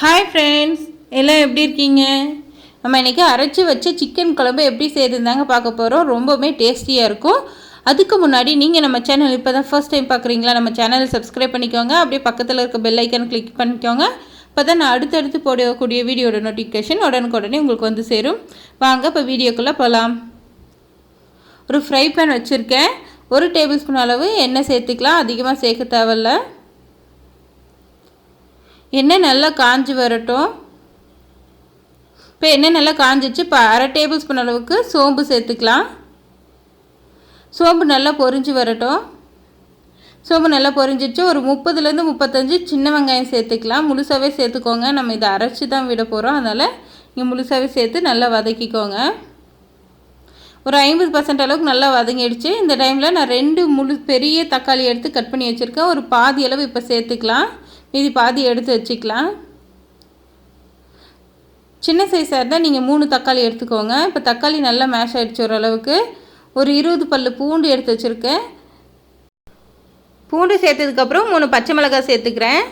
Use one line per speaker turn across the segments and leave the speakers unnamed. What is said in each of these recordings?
Hi friends, எல்லாம் எப்படி இருக்கீங்க? நம்ம இன்றைக்கி அரைச்சி வச்ச சிக்கன் குழம்பு எப்படி செய்யுதுந்தாங்க பார்க்க போகிறோம். ரொம்பவுமே டேஸ்டியாக இருக்கும். அதுக்கு முன்னாடி நீங்கள் நம்ம சேனல் இப்போ தான் ஃபர்ஸ்ட் டைம் பார்க்குறீங்களா, நம்ம சேனலை சப்ஸ்கிரைப் பண்ணிக்கோங்க. அப்படியே பக்கத்தில் இருக்க பெல் ஐக்கன் கிளிக் பண்ணிக்கோங்க. இப்போ தான் நான் அடுத்தடுத்து போடக்கூடிய வீடியோட நோட்டிஃபிகேஷன் உடனுக்குடனே உங்களுக்கு வந்து சேரும். வாங்க இப்போ வீடியோக்குள்ளே போகலாம். ஒரு ஃப்ரை பேன் வச்சுருக்கேன். 1 டேபிள் ஸ்பூன் அளவு எண்ணெய் சேர்த்துக்கலாம். அதிகமாக சேர்க்க தேவையில்லை. எண்ணெய் நல்லா காஞ்சி வரட்டும். இப்போ எண்ணெய் நல்லா காஞ்சிச்சு. இப்போ 1/2 டேபிள் ஸ்பூன் அளவுக்கு சோம்பு சேர்த்துக்கலாம். சோம்பு நல்லா பொரிஞ்சு வரட்டும். சோம்பு நல்லா பொரிஞ்சிச்சு. ஒரு 30லேருந்து 35 சின்ன வெங்காயம் சேர்த்துக்கலாம். முழுசாகவே சேர்த்துக்கோங்க. நம்ம இதை அரைச்சி தான் விட போகிறோம், அதனால் நீங்கள் முழுசாகவே சேர்த்து நல்லா வதக்கிக்கோங்க. ஒரு 50% அளவுக்கு நல்லா வதங்கிடுச்சு. இந்த டைமில் நான் 2 பெரிய தக்காளி எடுத்து கட் பண்ணி வச்சுருக்கேன். ஒரு பாதி அளவு இப்போ சேர்த்துக்கலாம். மீதி பாதி எடுத்து வச்சுக்கலாம். சின்ன சைஸாக இருந்தால் நீங்கள் 3 தக்காளி எடுத்துக்கோங்க. இப்போ தக்காளி நல்லா மேஷ் ஆகிடுச்சு ஓரளவுக்கு. ஒரு 20 பல் பூண்டு எடுத்து வச்சுருக்கேன். பூண்டு சேர்த்ததுக்கப்புறம் 3 பச்சை மிளகாய் சேர்த்துக்கிறேன்.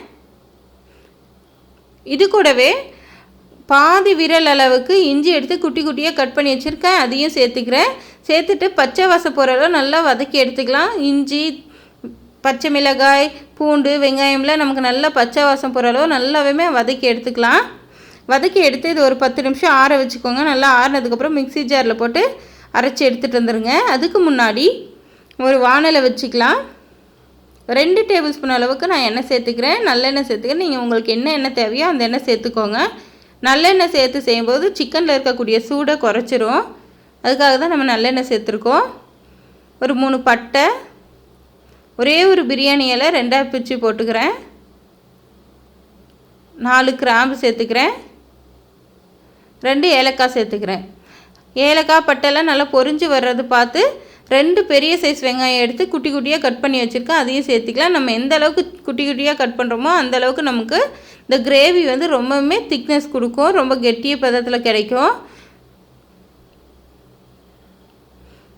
இது கூடவே பாதி விரல் அளவுக்கு இஞ்சி எடுத்து குட்டி குட்டியாக கட் பண்ணி வச்சுருக்கேன், அதையும் சேர்த்துக்கிறேன். சேர்த்துட்டு பச்சை வாசம் போகிற அளவு நல்லா வதக்கி எடுத்துக்கலாம். இஞ்சி, பச்சை மிளகாய், பூண்டு, வெங்காயம்லாம் நமக்கு நல்லா பச்சை வாசம் போகிற அளவு நல்லாவே வதக்கி எடுத்துக்கலாம். வதக்கி எடுத்து இது ஒரு 10 நிமிஷம் ஆற வச்சுக்கோங்க. நல்லா ஆறினதுக்கப்புறம் மிக்ஸி ஜாரில் போட்டு அரைச்சி எடுத்துகிட்டு வந்துடுங்க. அதுக்கு முன்னாடி ஒரு வானலை வச்சுக்கலாம். 2 டேபிள் ஸ்பூன் அளவுக்கு நான் எண்ணெய் சேர்த்துக்கிறேன். நல்லெண்ணெய் சேர்த்துக்கிறேன். நீங்கள் உங்களுக்கு என்ன எண்ணெய் தேவையோ அந்த எண்ணெய் சேர்த்துக்கோங்க. நல்லெண்ணெய் சேர்த்து செய்யும்போது சிக்கனில் இருக்கக்கூடிய சூடை குறைச்சிரும். அதுக்காக தான் நம்ம நல்லெண்ணெய் சேர்த்துருக்கோம். ஒரு 3 பட்டை, ஒரே ஒரு பிரியாணி இலை 2ஆக பிரித்து போட்டுக்கிறேன். 4 கிராம்பு சேர்த்துக்கிறேன். 2 ஏலக்காய் சேர்த்துக்கிறேன். ஏலக்காய் பட்டைலாம் நல்லா பொரிஞ்சு வர்றது பார்த்து 2 பெரிய சைஸ் வெங்காயம் எடுத்து குட்டி குட்டியாக கட் பண்ணி வச்சுருக்கேன், அதையும் சேர்த்துக்கலாம். நம்ம எந்த அளவுக்கு குட்டி குட்டியாக கட் பண்ணுறோமோ அந்த அளவுக்கு நமக்கு இந்த கிரேவி வந்து ரொம்பவுமே திக்னஸ் கொடுக்கும், ரொம்ப கெட்டிய பதத்தில் கிடைக்கும்.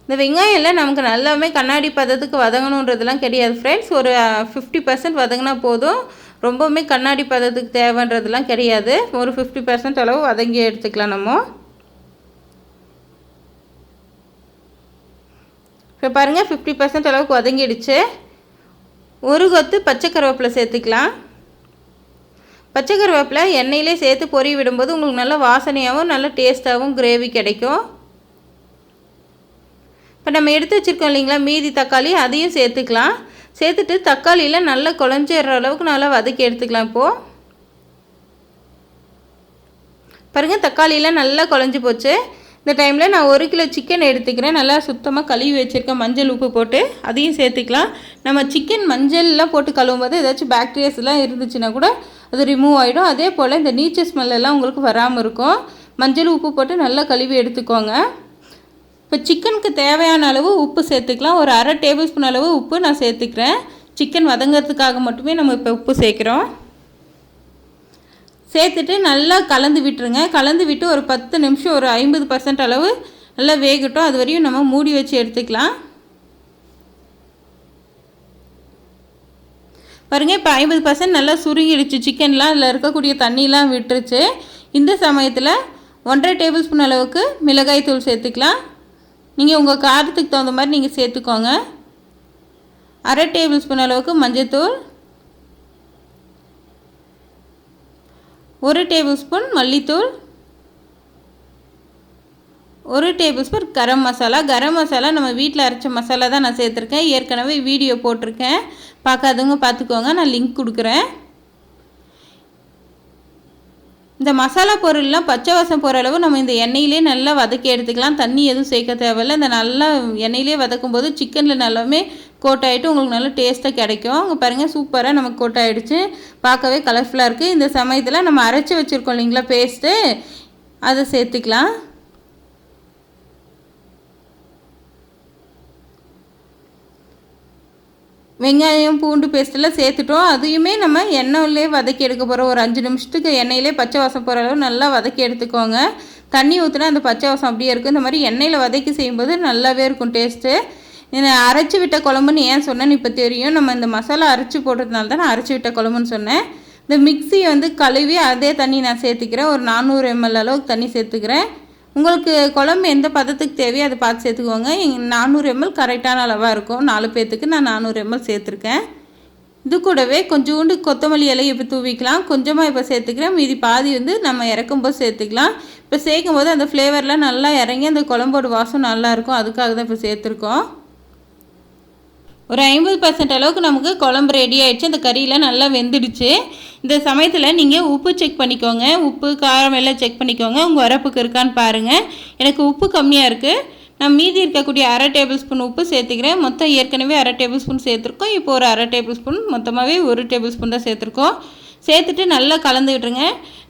இந்த வெங்காயம்லாம் நமக்கு நல்லாவே கண்ணாடி பதத்துக்கு வதங்கணுன்றதுலாம் கிடையாது ஃப்ரெண்ட்ஸ். ஒரு 50% வதங்கினா போதும். ரொம்பவுமே கண்ணாடி பதத்துக்கு தேவைன்றதுலாம் கிடையாது. ஒரு 50% அளவு வதங்கி எடுத்துக்கலாம் நம்ம. இப்போ பாருங்கள், 50% அளவுக்கு வதங்கிடுச்சு. ஒரு கொத்து பச்சை கருவேப்பிலை சேர்த்துக்கலாம். பச்சை கருவேப்பிலை எண்ணெயிலே சேர்த்து பொரிய விடும்போது உங்களுக்கு நல்ல வாசனையாகவும் நல்ல டேஸ்ட்டாகவும் கிரேவி கிடைக்கும். இப்போ நம்ம எடுத்து வச்சுருக்கோம் இல்லைங்களா மீதி தக்காளி, அதையும் சேர்த்துக்கலாம். சேர்த்துட்டு தக்காளியில் நல்லா குழஞ்சிடுற அளவுக்கு நல்லா வதக்கி எடுத்துக்கலாம். இப்போது பாருங்கள், தக்காளியெலாம் நல்லா குழஞ்சி போச்சு. இந்த டைமில் நான் 1 கிலோ சிக்கன் எடுத்துக்கிறேன். நல்லா சுத்தமாக கழுவி வச்சுருக்கேன், மஞ்சள் உப்பு போட்டு. அதையும் சேர்த்துக்கலாம். நம்ம சிக்கன் மஞ்சள்லாம் போட்டு கழுவும் போது ஏதாச்சும் பாக்டீரியாஸ்லாம் இருந்துச்சுன்னா கூட அது ரிமூவ் ஆகிடும். அதே போல் இந்த நீச்சல் ஸ்மெல்லாம் உங்களுக்கு வராமல் இருக்கும். மஞ்சள் உப்பு போட்டு நல்லா கழுவி எடுத்துக்கோங்க. இப்போ சிக்கனுக்கு தேவையான அளவு உப்பு சேர்த்துக்கலாம். ஒரு 1/2 டேபிள் ஸ்பூன் அளவு உப்பு நான் சேர்த்துக்கிறேன். சிக்கன் வதங்கிறதுக்காக மட்டுமே நம்ம இப்போ உப்பு சேர்க்குறோம். சேர்த்துட்டு நல்லா கலந்து விட்டுருங்க. கலந்து விட்டு ஒரு 10 நிமிஷம், ஒரு 50% அளவு நல்லா வேகட்டும். அது வரையும் நம்ம மூடி வச்சு எடுத்துக்கலாம். பாருங்கள், இப்போ 50% நல்லா சுருங்கிடுச்சு. சிக்கன்லாம் அதில் இருக்கக்கூடிய தண்ணிலாம் விட்டுருச்சு. இந்த சமயத்தில் 1/2 டேபிள் ஸ்பூன் அளவுக்கு மிளகாய் தூள் சேர்த்துக்கலாம். நீங்கள் உங்கள் காரத்துக்கு தகுந்த மாதிரி நீங்கள் சேர்த்துக்கோங்க. 1/2 டேபிள் ஸ்பூன் அளவுக்கு மஞ்சள்தூள், 1 டேபிள் ஸ்பூன் மல்லித்தூள், 1 டேபிள் ஸ்பூன் கரம் மசாலா. கரம் மசாலா நம்ம வீட்டில் அரைச்ச மசாலா தான் நான் சேர்த்துருக்கேன். ஏற்கனவே வீடியோ போட்டிருக்கேன், பார்க்காதவங்க பார்த்துக்கோங்க, நான் லிங்க் கொடுக்குறேன். இந்த மசாலா பொருள்லாம் பச்சை வாசம் போகிற அளவு நம்ம இந்த எண்ணெயிலே நல்லா வதக்கி எடுத்துக்கலாம். தண்ணி எதுவும் சேர்க்க தேவையில்லை. இந்த நல்லா எண்ணெயிலே வதக்கும் போது சிக்கனில் நல்லாவே கோட் ஆகிட்டு உங்களுக்கு நல்லா டேஸ்ட்டாக கிடைக்கும். அங்கே பாருங்கள், சூப்பராக நமக்கு கோட் ஆகிடுச்சு. பார்க்கவே கலர்ஃபுல்லாக இருக்குது. இந்த சமயத்தில் நம்ம அரைச்சி வச்சுருக்கோம் இல்லைங்களா பேஸ்ட்டு, அதை சேர்த்துக்கலாம். வெங்காயம் பூண்டு பேஸ்ட்டெல்லாம் சேர்த்துட்டோம். அதையுமே நம்ம எண்ணெயிலே வதக்கி எடுக்க போகிறோம். ஒரு 5 நிமிஷத்துக்கு எண்ணெயிலே பச்சை வாசம் போகிற அளவு நல்லா வதக்கி எடுத்துக்கோங்க. தண்ணி ஊற்றினா அந்த பச்சை வாசம் அப்படியே இருக்குது. இந்த மாதிரி எண்ணெயில் வதக்கி செய்யும்போது நல்லாவே இருக்கும் டேஸ்ட்டு. அரைச்சி விட்ட குழம்புன்னு ஏன் சொன்னேன்னு இப்போ தெரியும். நம்ம இந்த மசாலா அரைச்சி போடுறதுனால தான் நான் அரைச்சி விட்ட குழம்புன்னு சொன்னேன். இந்த மிக்ஸியை வந்து கழுவி அதே தண்ணி நான் சேர்த்துக்கிறேன். ஒரு 400 ml அளவுக்கு தண்ணி சேர்த்துக்கிறேன். உங்களுக்கு குழம்பு எந்த பதத்துக்கு தேவையோ அதை பார்த்து சேர்த்துக்கோங்க. 400 ml கரெக்டான அளவாக இருக்கும். 4 பேர்த்துக்கு நான் 400 ml சேர்த்துருக்கேன். இது கூடவே கொஞ்சோண்டு கொத்தமல்லி இலை இப்போ தூவிக்கலாம். கொஞ்சமாக இப்போ சேர்த்துக்கிறேன். மீதி பாதி வந்து நம்ம இறக்கும்போது சேர்த்துக்கலாம். இப்போ சேர்க்கும் போது அந்த ஃப்ளேவர்லாம் நல்லா இறங்கி அந்த குழம்போட வாசம் நல்லாயிருக்கும். அதுக்காக தான் இப்போ சேர்த்துருக்கோம். ஒரு 50% அளவுக்கு நமக்கு குழம்பு ரெடி ஆகிடுச்சு. அந்த கறியெலாம் நல்லா வெந்துடுச்சு. இந்த சமயத்தில் நீங்கள் உப்பு செக் பண்ணிக்கோங்க. உப்பு காரம் எல்லாம் செக் பண்ணிக்கோங்க. உங்கள் உரப்புக்கு இருக்கான்னு பாருங்கள். எனக்கு உப்பு கம்மியாக இருக்குது. நான் மீதி இருக்கக்கூடிய 1/2 டேபிள் ஸ்பூன் உப்பு சேர்த்துக்கிறேன். மொத்தம் ஏற்கனவே 1/2 டேபிள் ஸ்பூன் சேர்த்துருக்கோம். இப்போ ஒரு 1/2 டேபிள் ஸ்பூன், மொத்தமாகவே 1 டேபிள் ஸ்பூன் தான் சேர்த்துருக்கோம். சேர்த்துட்டு நல்லா கலந்து விட்டுருங்க.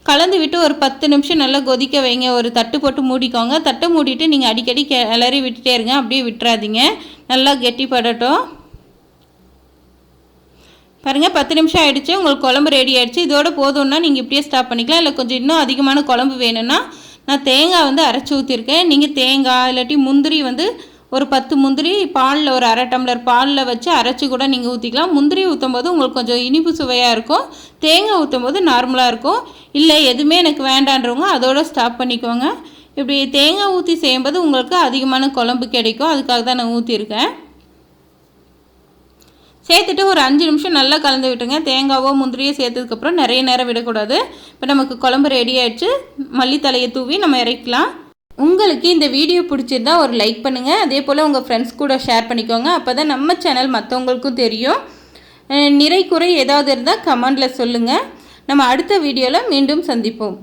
கலந்து விட்டு ஒரு 10 நிமிஷம் நல்லா கொதிக்க வைங்க. ஒரு தட்டு போட்டு மூடிக்கோங்க. தட்டை மூடிட்டு நீங்கள் அடிக்கடி கிளறி விட்டுட்டே இருங்க. அப்படியே விட்டுறாதீங்க. நல்லா கெட்டிப்படட்டும். பாருங்கள், 10 நிமிஷம் ஆகிடுச்சு. உங்களுக்கு குழம்பு ரெடி ஆகிடுச்சு. இதோட போதும்னா நீங்கள் இப்படியே ஸ்டாப் பண்ணிக்கலாம். இல்லை கொஞ்சம் இன்னும் அதிகமான குழம்பு வேணும்னா நான் தேங்காய் வந்து அரைச்சி ஊற்றிருக்கேன். நீங்கள் தேங்காய் இல்லாட்டி முந்திரி வந்து ஒரு 10 முந்திரி பாலில் ஒரு 1/2 டம்ளர் பாலில் வச்சு அரைச்சி கூட நீங்கள் ஊற்றிக்கலாம். முந்திரி ஊற்றும் போது உங்களுக்கு கொஞ்சம் இனிப்பு சுவையாக இருக்கும். தேங்காய் ஊற்றும் போது நார்மலாக இருக்கும். இல்லை எதுவுமே எனக்கு வேண்டான்றவங்க அதோட ஸ்டாப் பண்ணிக்கோங்க. இப்படி தேங்காய் ஊற்றி செய்யும்போது உங்களுக்கு அதிகமான குழம்பு கிடைக்கும். அதுக்காக தான் நான் ஊற்றிருக்கேன். சேர்த்துட்டு ஒரு 5 நிமிஷம் நல்லா கலந்து விட்டுருங்க. தேங்காவோ முந்திரியோ சேர்த்ததுக்கப்புறம் நிறைய நேரம் விடக்கூடாது. இப்போ நமக்கு குழம்பு ரெடி ஆகிடுச்சு. மல்லித்தலையை தூவி நம்ம இறக்கலாம். உங்களுக்கு இந்த வீடியோ பிடிச்சிருந்தா ஒரு லைக் பண்ணுங்கள். அதே போல் உங்கள் ஃப்ரெண்ட்ஸ் கூட ஷேர் பண்ணிக்கோங்க. அப்போ தான் நம்ம சேனல் மற்றவங்களுக்கும் தெரியும். நிறை குறை ஏதாவது இருந்தால் கமெண்டில் சொல்லுங்கள். நம்ம அடுத்த வீடியோவில் மீண்டும் சந்திப்போம்.